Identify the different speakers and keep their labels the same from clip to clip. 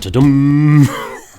Speaker 1: Tudum.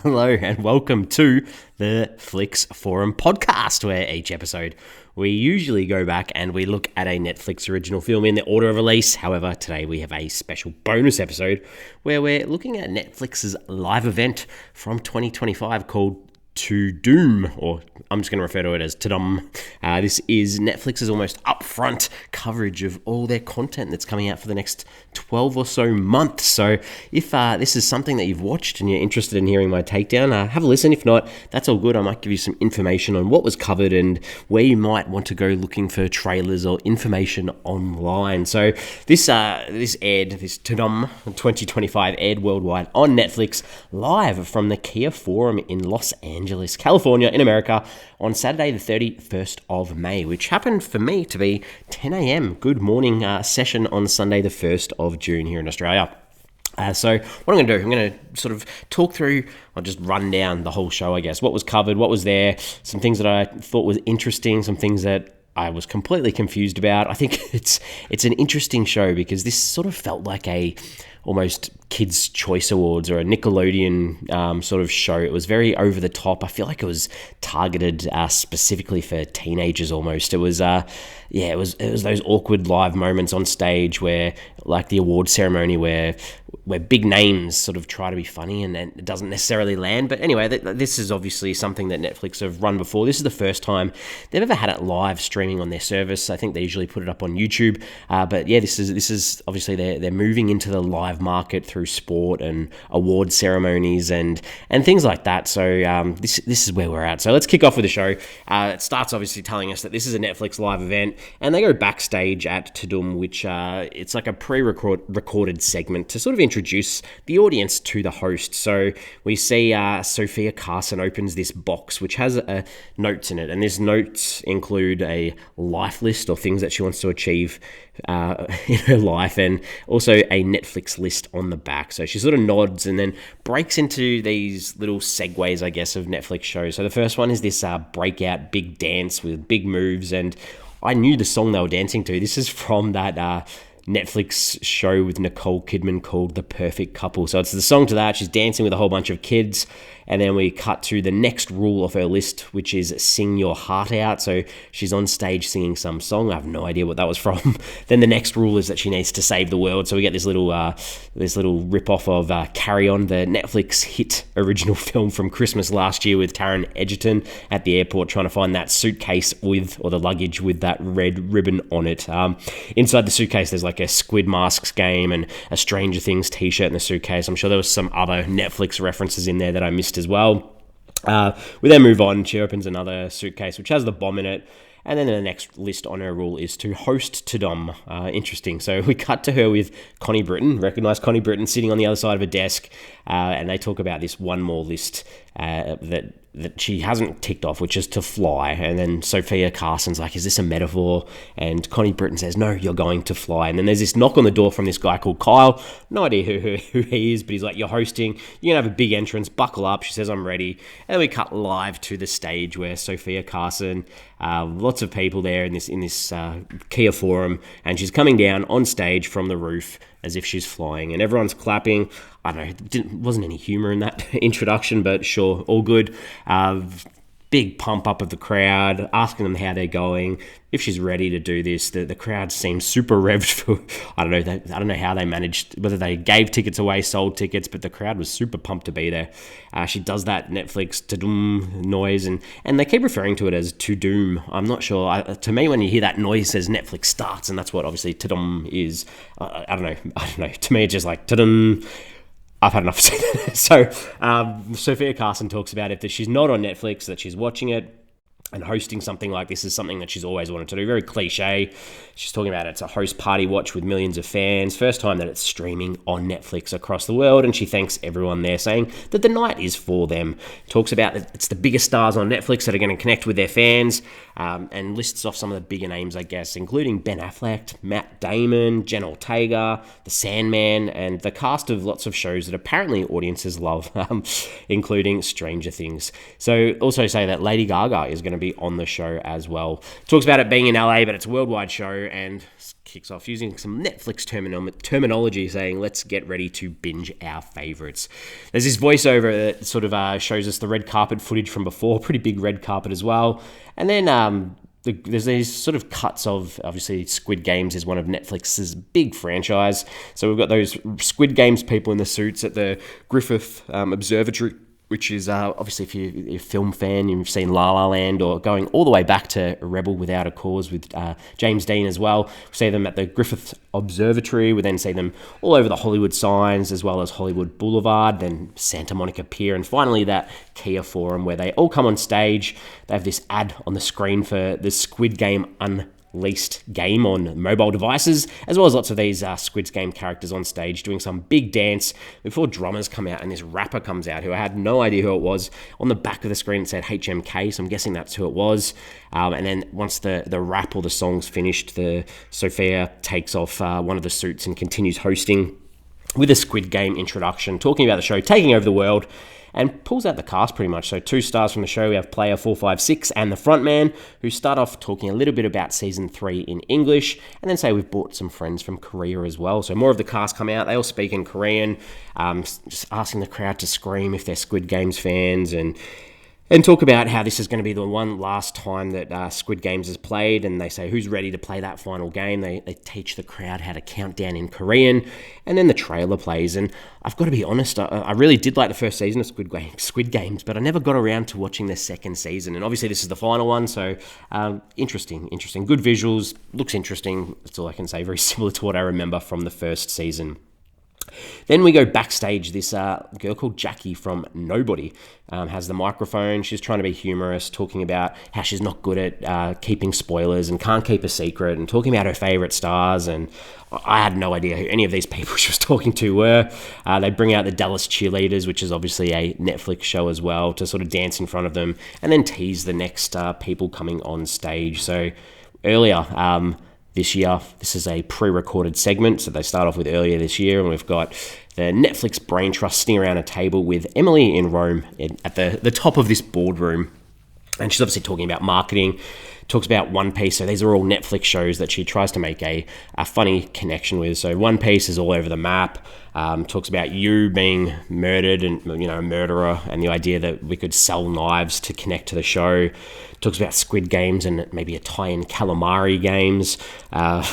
Speaker 1: Hello and welcome to the Flix Forum podcast, where each episode we usually go back and we look at a Netflix original film in the order of release. However, today we have a special bonus episode where we're looking at Netflix's live event from 2025 called Tudum, or I'm just going to refer to it as Tudum. This is Netflix's almost upfront coverage of all their content that's coming out for the next 12 or so months. So if this is something that you've watched and you're interested in hearing my takedown, have a listen. If not, that's all good. I might give you some information on what was covered and where you might want to go looking for trailers or information online. So this Tudum 2025 aired worldwide on Netflix live from the Kia Forum in Los Angeles, California in America on Saturday the 31st of May, which happened for me to be 10 a.m. Good morning session on Sunday the 1st of June here in Australia. So what I'm going to do, I'm going to sort of talk through, I'll just run down the whole show, I guess. What was covered, what was there, some things that I thought was interesting, some things that I was completely confused about. I think it's an interesting show because this sort of felt like a almost Kids' Choice Awards or a Nickelodeon sort of show. It was very over the top. I feel like it was targeted specifically for teenagers almost. It was it was those awkward live moments on stage where, like the award ceremony, where big names sort of try to be funny and it doesn't necessarily land. But anyway, this is obviously something that Netflix have run before. This is the first time they've ever had it live streaming on their service. I think they usually put it up on YouTube. But yeah, this is obviously they're moving into the live market through sport and award ceremonies and things like that. So this is where we're at. So let's kick off with the show. It starts obviously telling us that this is a Netflix live event, and they go backstage at Tudum, which it's like a pre-recorded segment to sort of introduce the audience to the host. So we see Sophia Carson opens this box which has notes in it, and these notes include a life list or things that she wants to achieve in her life, and also a Netflix list on the back. So she sort of nods and then breaks into these little segues, I guess, of Netflix shows. So the first one is this breakout big dance with big moves, and I knew the song they were dancing to. This is from that Netflix show with Nicole Kidman called The Perfect Couple. So it's the song to that. She's dancing with a whole bunch of kids. And then we cut to the next rule of her list, which is sing your heart out. So she's on stage singing some song. I have no idea what that was from. Then the next rule is that she needs to save the world. So we get this little rip-off of Carry On, the Netflix hit original film from Christmas last year with Taron Egerton at the airport trying to find that suitcase or the luggage with that red ribbon on it. Inside the suitcase, there's like a Squid Masks game and a Stranger Things t-shirt in the suitcase. I'm sure there was some other Netflix references in there that I missed as well. We then move on. She opens another suitcase which has the bomb in it, and then the next list on her rule is to host Tudum. Interesting. So we cut to her with Connie Britton, recognise Connie Britton sitting on the other side of a desk, and they talk about this one more list that she hasn't ticked off, which is to fly. And then Sophia Carson's like, is this a metaphor? And Connie Britton says, no, you're going to fly. And then there's this knock on the door from this guy called Kyle. No idea who he is, but he's like, you're hosting. You're going to have a big entrance. Buckle up. She says, I'm ready. And then we cut live to the stage where Sophia Carson, lots of people there in this Kia Forum, and she's coming down on stage from the roof as if she's flying, and everyone's clapping. I don't know, wasn't any humor in that introduction, but sure, all good. Big pump up of the crowd, asking them how they're going, if she's ready to do this. The crowd seems super revved for, I don't know how they managed, whether they gave tickets away, sold tickets, but the crowd was super pumped to be there. She does that Netflix Tudum noise, and they keep referring to it as Tudum. I'm not sure. To me, when you hear that noise, it says Netflix starts, and that's what obviously Tudum is. I don't know. To me, it's just like Tudum. I've had enough to say that. So Sophia Carson talks about if she's not on Netflix, that she's watching it, and hosting something like this is something that she's always wanted to do. Very cliche. She's talking about it's a host party watch with millions of fans. First time that it's streaming on Netflix across the world, and she thanks everyone there, saying that the night is for them. Talks about that it's the biggest stars on Netflix that are going to connect with their fans, and lists off some of the bigger names, I guess, including Ben Affleck, Matt Damon, Jenna Ortega, The Sandman, and the cast of lots of shows that apparently audiences love, including Stranger Things. So also say that Lady Gaga is going to to be on the show as well. Talks about it being in LA, but it's a worldwide show, and kicks off using some Netflix terminology, saying, let's get ready to binge our favorites. There's this voiceover that sort of shows us the red carpet footage from before, pretty big red carpet as well. And then there's these sort of cuts of, obviously, Squid Games is one of Netflix's big franchise. So we've got those Squid Games people in the suits at the Griffith Observatory, which is obviously, if you're a film fan, you've seen La La Land, or going all the way back to Rebel Without a Cause with James Dean as well. We see them at the Griffith Observatory. We then see them all over the Hollywood signs, as well as Hollywood Boulevard, then Santa Monica Pier, and finally that Kia Forum, where they all come on stage. They have this ad on the screen for the Squid Game Unleashed game on mobile devices, as well as lots of these Squid Game characters on stage doing some big dance before drummers come out, and this rapper comes out who I had no idea who it was. On the back of the screen it said HMK, so I'm guessing that's who it was. And then once the rap or the song's finished, the Sophia takes off one of the suits and continues hosting with a Squid Game introduction, talking about the show taking over the world, and pulls out the cast pretty much. So 2 stars from the show. We have player 456 and the frontman, who start off talking a little bit about season 3 in English, and then say we've brought some friends from Korea as well. So more of the cast come out. They all speak in Korean, just asking the crowd to scream if they're Squid Games fans, and talk about how this is going to be the one last time that Squid Games is played, and they say who's ready to play that final game. They teach the crowd how to count down in Korean, and then the trailer plays. And I've got to be honest, I really did like the first season of Squid Games, but I never got around to watching the second season. And obviously this is the final one, so interesting. Good visuals, looks interesting. That's all I can say. Very similar to what I remember from the first season. Then we go backstage. This girl called Jackie from Nobody has the microphone. She's trying to be humorous, talking about how she's not good at keeping spoilers and can't keep a secret, and talking about her favourite stars. And I had no idea who any of these people she was talking to were. They bring out the Dallas Cheerleaders, which is obviously a Netflix show as well, to sort of dance in front of them, and then tease the next people coming on stage. So earlier this year, this is a pre-recorded segment, so they start off with earlier this year, and we've got the Netflix brain trust sitting around a table with Emily in Rome at the top of this boardroom, and she's obviously talking about marketing, talks about One Piece. So these are all Netflix shows that she tries to make a funny connection with. So One Piece is all over the map, talks about you being murdered and, a murderer, and the idea that we could sell knives to connect to the show. Talks about Squid Games and maybe a tie-in calamari games,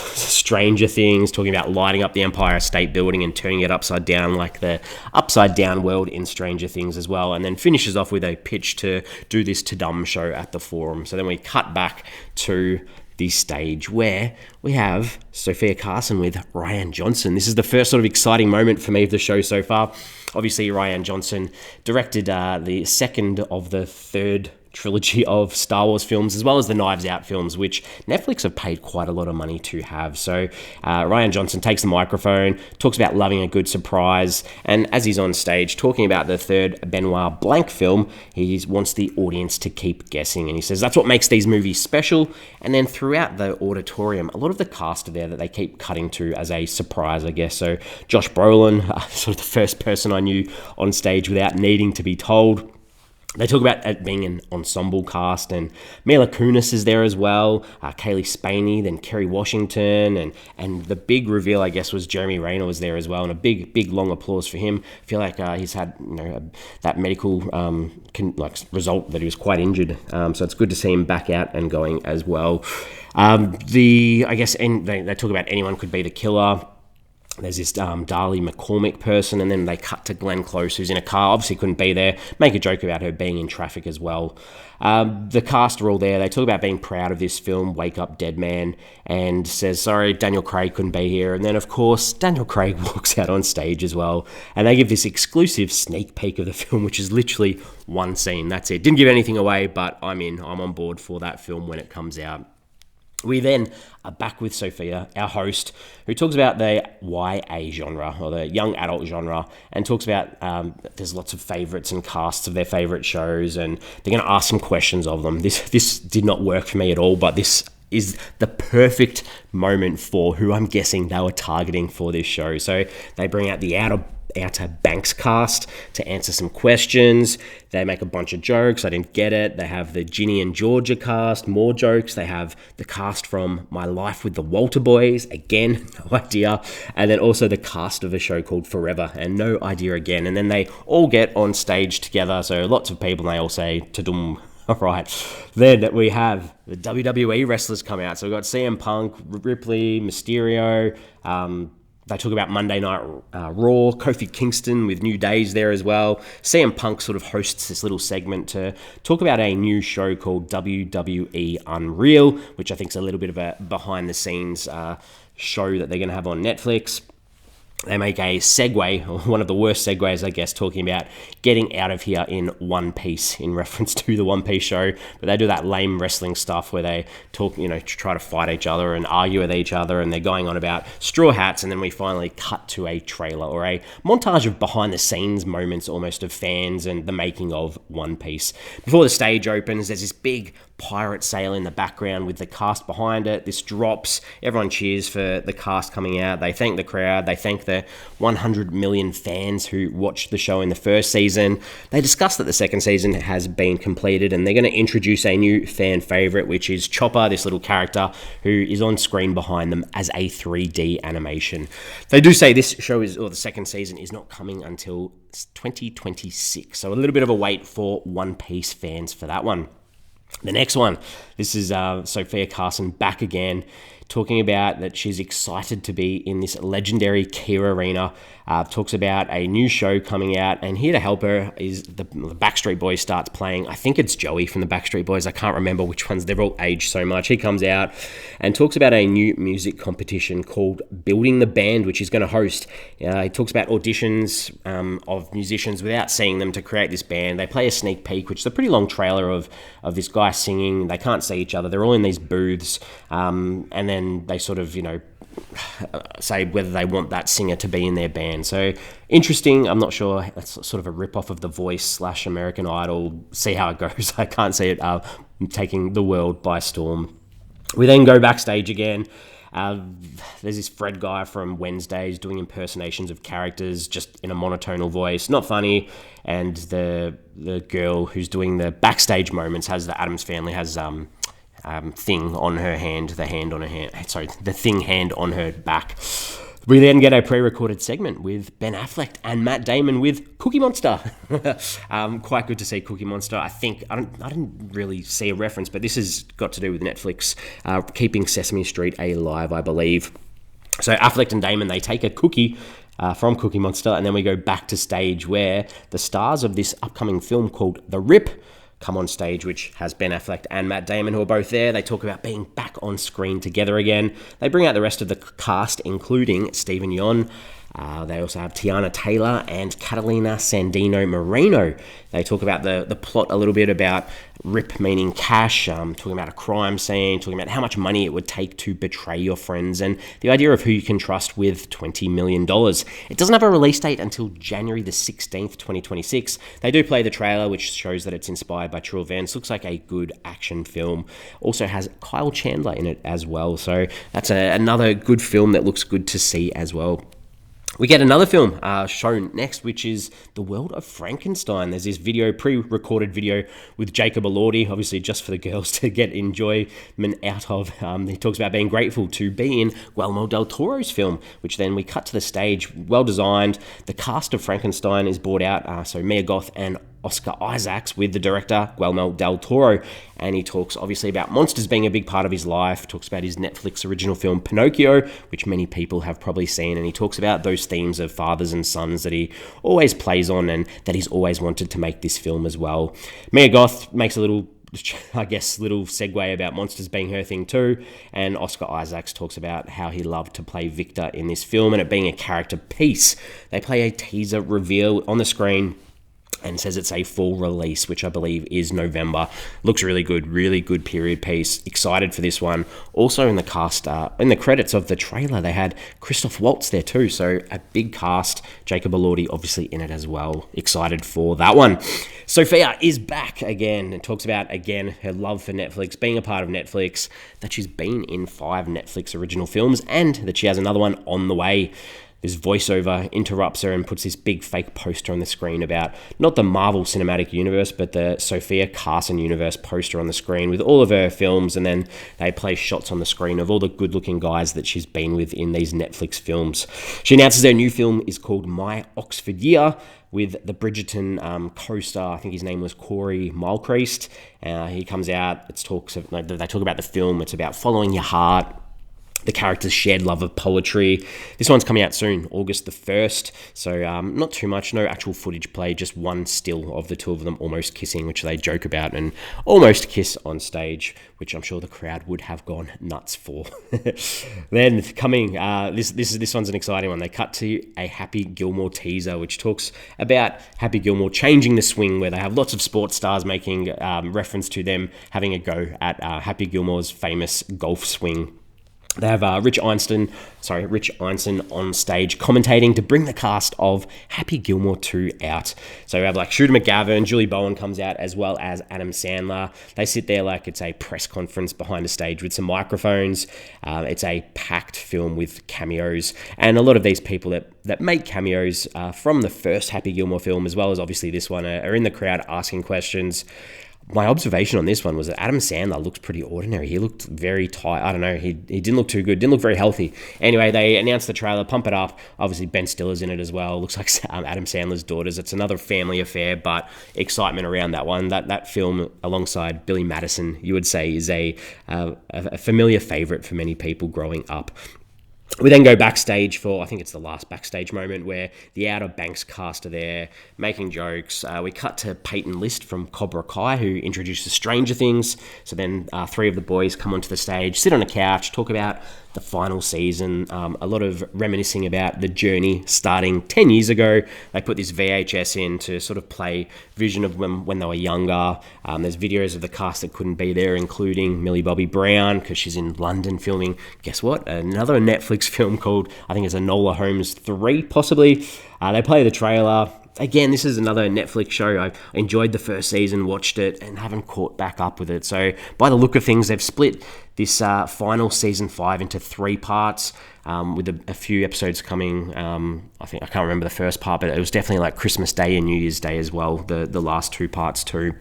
Speaker 1: Stranger Things, talking about lighting up the Empire State Building and turning it upside down like the upside down world in Stranger Things as well, and then finishes off with a pitch to do this Tudum show at the Forum. So then we cut back to the stage where we have Sophia Carson with Rian Johnson. This is the first sort of exciting moment for me of the show so far. Obviously, Rian Johnson directed the second of the third trilogy of Star Wars films, as well as the Knives Out films, which Netflix have paid quite a lot of money to have. So Rian Johnson takes the microphone, talks about loving a good surprise, and as he's on stage talking about the third Benoit Blanc film, he wants the audience to keep guessing, and he says that's what makes these movies special. And then throughout the auditorium, a lot of the cast are there that they keep cutting to as a surprise, I guess. So Josh Brolin, sort of the first person I knew on stage without needing to be told. They talk about it being an ensemble cast, and Mila Kunis is there as well, Kaylee Spaney, then Kerry Washington, and the big reveal, I guess, was Jeremy Renner was there as well, and a big long applause for him. I feel like he's had that medical result that he was quite injured, so it's good to see him back out and going as well. They talk about anyone could be the killer. There's this Darlie McCormick person, and then they cut to Glenn Close, who's in a car, obviously couldn't be there, make a joke about her being in traffic as well. The cast are all there. They talk about being proud of this film, Wake Up Dead Man, and says, sorry, Daniel Craig couldn't be here. And then, of course, Daniel Craig walks out on stage as well, and they give this exclusive sneak peek of the film, which is literally one scene. That's it. Didn't give anything away, but I'm on board for that film when it comes out. We then are back with Sophia, our host, who talks about the YA genre, or the young adult genre, and talks about there's lots of favourites and casts of their favourite shows, and they're going to ask some questions of them. This did not work for me at all, but this is the perfect moment for who I'm guessing they were targeting for this show. So they bring out the Outer Outer Banks cast to answer some questions. They make a bunch of jokes. I didn't get it. They have the Ginny and Georgia cast, more jokes. They have the cast from My Life with the Walter Boys, again, no idea. And then also the cast of a show called Forever, and no idea again. And then they all get on stage together, so lots of people, and they all say Tudum. All right. Then we have the WWE wrestlers come out. So we've got CM Punk, Ripley, Mysterio. They talk about Monday Night Raw, Kofi Kingston with New Days there as well. CM Punk sort of hosts this little segment to talk about a new show called WWE Unreal, which I think is a little bit of a behind-the-scenes show that they're going to have on Netflix. They make a segue, or one of the worst segues, I guess, talking about getting out of here in one piece in reference to the One Piece show. But they do that lame wrestling stuff where they talk, try to fight each other and argue with each other, and they're going on about straw hats, and then we finally cut to a trailer or a montage of behind-the-scenes moments almost of fans and the making of One Piece. Before the stage opens, there's this big pirate sail in the background with the cast behind it. This drops. Everyone cheers for the cast coming out. They thank the crowd. They thank the 100 million fans who watched the show in the first season. They discuss that the second season has been completed, and they're going to introduce a new fan favorite, which is Chopper, this little character who is on screen behind them as a 3D animation. They do say this show the second season is not coming until 2026. So a little bit of a wait for One Piece fans for that one. The next one, this is Sophia Carson back again, talking about that she's excited to be in this legendary Kia Arena. Talks about a new show coming out, and here to help her is the Backstreet Boys starts playing. I think it's Joey from the Backstreet Boys. I can't remember which ones. They've all aged so much. He comes out and talks about a new music competition called Building the Band, which he's going to host. He talks about auditions of musicians without seeing them to create this band. They play a sneak peek, which is a pretty long trailer of this guy singing. They can't see each other. They're all in these booths, and then they sort of, say whether they want that singer to be in their band. So interesting. I'm not sure. That's sort of a rip-off of The Voice / American Idol. See how it goes. I can't see it taking the world by storm. We then go backstage again. There's this Fred guy from Wednesdays doing impersonations of characters just in a monotonal voice. Not funny. And the girl who's doing the backstage moments the Addams Family has thing on her hand, the thing hand on her back. We then get a pre-recorded segment with Ben Affleck and Matt Damon with Cookie Monster. Quite good to see Cookie Monster. I didn't really see a reference, but this has got to do with Netflix keeping Sesame Street alive, I believe. So Affleck and Damon, they take a cookie from Cookie Monster, and then we go back to stage where the stars of this upcoming film called The Rip come on stage, which has Ben Affleck and Matt Damon, who are both there. They talk about being back on screen together again. They bring out the rest of the cast, including Stephen Yeun. They also have Tiana Taylor and Catalina Sandino Moreno. They talk about the plot a little bit, about RIP meaning cash, talking about a crime scene, talking about how much money it would take to betray your friends, and the idea of who you can trust with $20 million. It doesn't have a release date until January the 16th, 2026. They do play the trailer, which shows that it's inspired by true events. Looks like a good action film. Also has Kyle Chandler in it as well. So that's another good film that looks good to see as well. We get another film shown next, which is The World of Frankenstein. There's this pre-recorded video with Jacob Elordi, obviously just for the girls to get enjoyment out of. He talks about being grateful to be in Guillermo del Toro's film, which then we cut to the stage, well designed. The cast of Frankenstein is brought out, so Mia Goth and Oscar Isaacs with the director Guillermo del Toro, and he talks obviously about monsters being a big part of his life, talks about his Netflix original film Pinocchio, which many people have probably seen, and he talks about those themes of fathers and sons that he always plays on and that he's always wanted to make this film as well. Mia Goth makes a little segue about monsters being her thing too, and Oscar Isaacs talks about how he loved to play Victor in this film and it being a character piece. They play a teaser reveal on the screen and says it's a full release, which I believe is November. Looks really good period piece. Excited for this one. Also in the cast, in the credits of the trailer, they had Christoph Waltz there too, so a big cast. Jacob Elordi obviously in it as well. Excited for that one. Sophia is back again and talks about, again, her love for Netflix, being a part of Netflix, that she's been in 5 Netflix original films, and that she has another one on the way. this voiceover interrupts her and puts this big fake poster on the screen about not the Marvel Cinematic Universe, but the Sophia Carson universe poster on the screen with all of her films, and then they play shots on the screen of all the good-looking guys that she's been with in these Netflix films. She announces her new film is called My Oxford Year, with the Bridgerton co-star, I think his name was Corey Mulcreast. He comes out, they talk about the film, it's about following your heart, the character's shared love of poetry. This one's coming out soon, August the 1st, so not too much, no actual footage play, just one still of the two of them almost kissing, which they joke about, and almost kiss on stage, which I'm sure the crowd would have gone nuts for. Then coming, this one's an exciting one. They cut to a Happy Gilmore teaser, which talks about Happy Gilmore changing the swing, where they have lots of sports stars making reference to them having a go at Happy Gilmore's famous golf swing. They have Rich Einstein on stage commentating to bring the cast of Happy Gilmore 2 out. So we have like Shooter McGavin, Julie Bowen comes out, as well as Adam Sandler. They sit there like it's a press conference behind a stage with some microphones. It's a packed film with cameos, and a lot of these people that make cameos from the first Happy Gilmore film, as well as obviously this one, are in the crowd asking questions. My observation on this one was that Adam Sandler looked pretty ordinary. He looked very tight. I don't know. He didn't look too good. Didn't look very healthy. Anyway, they announced the trailer, pump it up. Obviously, Ben Stiller's in it as well. Looks like Adam Sandler's daughters. It's another family affair, but excitement around that one. That film, alongside Billy Madison, you would say is a familiar favorite for many people growing up. We then go backstage for, I think it's the last backstage moment, where the Outer Banks cast are there making jokes. We cut to Peyton List from Cobra Kai, who introduces Stranger Things. So then three of the boys come onto the stage, sit on a couch, talk about the final season, a lot of reminiscing about the journey starting 10 years ago. They put this VHS in to sort of play vision of when they were younger. There's videos of the cast that couldn't be there, including Millie Bobby Brown, because she's in London filming, guess what, another Netflix film called, I think it's Enola Holmes 3, possibly. They play the trailer. Again, this is another Netflix show. I enjoyed the first season, watched it, and haven't caught back up with it. So by the look of things, they've split this final season 5 into 3 parts, with a few episodes coming. I can't remember the first part, but it was definitely like Christmas Day and New Year's Day as well, the last 2 parts too.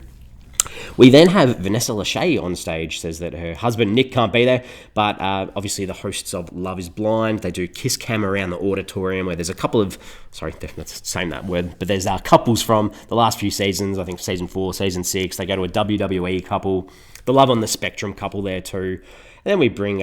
Speaker 1: We then have Vanessa Lachey on stage, says that her husband Nick can't be there, but obviously the hosts of Love is Blind, they do kiss cam around the auditorium where there's a couple of, not saying that word, but there's couples from the last few seasons, I think season 4, season 6, they go to a WWE couple, the Love on the Spectrum couple there too. And then we bring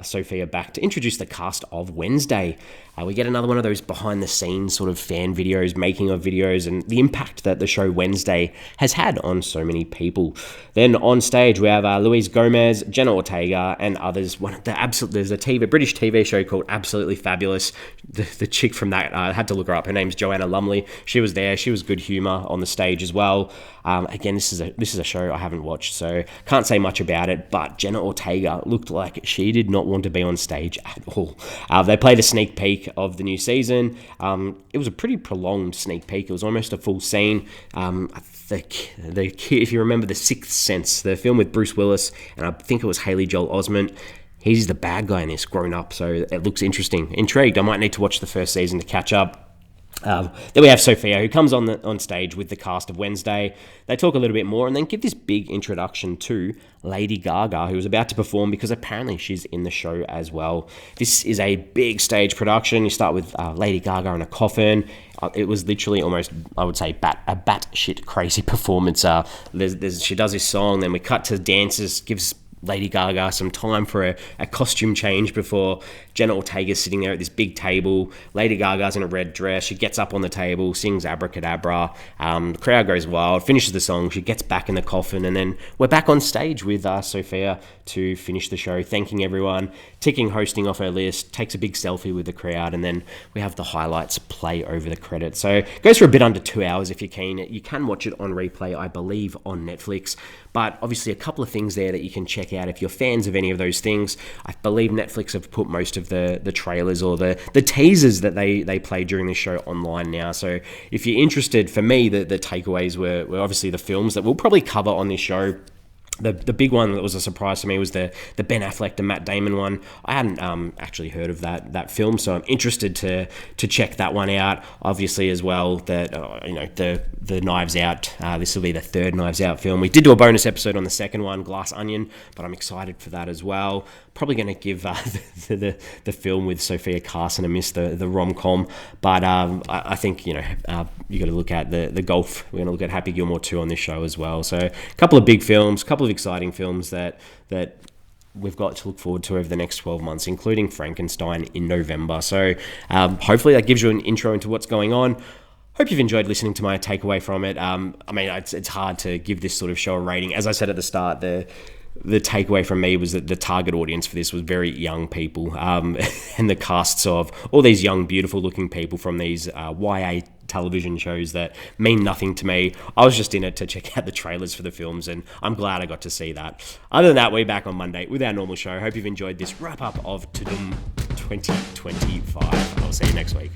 Speaker 1: Sophia back to introduce the cast of Wednesday. We get another one of those behind-the-scenes sort of fan videos, making of videos, and the impact that the show Wednesday has had on so many people. Then on stage, we have Luis Gomez, Jenna Ortega, and others. There's a British TV show called Absolutely Fabulous. The chick from that, I had to look her up. Her name's Joanna Lumley. She was there. She was good humour on the stage as well. Again, this is a show I haven't watched, so can't say much about it, but Jenna Ortega looked like she did not want to be on stage at all. They played a sneak peek of the new season. It was a pretty prolonged sneak peek. It was almost a full scene. If you remember The Sixth Sense, the film with Bruce Willis, and I think it was Haley Joel Osment, he's the bad guy in this, grown up, so it looks interesting. Intrigued. I might need to watch the first season to catch up. Then we have Sophia, who comes on stage with the cast of Wednesday. They talk a little bit more and then give this big introduction to Lady Gaga, who was about to perform because apparently she's in the show as well. This is a big stage production. You start with Lady Gaga in a coffin. It was literally almost, I would say, a batshit crazy performance. She does this song, then we cut to dances, gives Lady Gaga some time for a costume change before Jenna Ortega's sitting there at this big table. Lady Gaga's in a red dress. She gets up on the table, sings Abracadabra. The crowd goes wild, finishes the song. She gets back in the coffin, and then we're back on stage with Sophia to finish the show, thanking everyone, ticking hosting off her list, takes a big selfie with the crowd, and then we have the highlights play over the credits. So it goes for a bit under 2 hours if you're keen. You can watch it on replay, I believe, on Netflix. But obviously a couple of things there that you can check out if you're fans of any of those things. I believe Netflix have put most of the trailers or the teasers that they play during the show online now. So if you're interested, for me, the takeaways were obviously the films that we'll probably cover on this show. The big one that was a surprise to me was the Ben Affleck, the Matt Damon one. I hadn't actually heard of that film, so I'm interested to check that one out. Obviously, as well, that the Knives Out. This will be the third Knives Out film. We did do a bonus episode on the second one, Glass Onion, but I'm excited for that as well. Probably going to give the film with Sophia Carson a miss, the rom-com, but I think you got to look at the Golf. We're going to look at Happy Gilmore 2 on this show as well. So a couple of big films, a couple of exciting films that we've got to look forward to over the next 12 months, including Frankenstein in November. So hopefully that gives you an intro into what's going on. Hope you've enjoyed listening to my takeaway from it. It's hard to give this sort of show a rating. As I said at the start, the takeaway from me was that the target audience for this was very young people, and the casts of all these young, beautiful-looking people from these YA television shows that mean nothing to me. I was just in it to check out the trailers for the films, and I'm glad I got to see that. Other than that, we're back on Monday with our normal show. Hope you've enjoyed this wrap-up of Tudum 2025. I'll see you next week.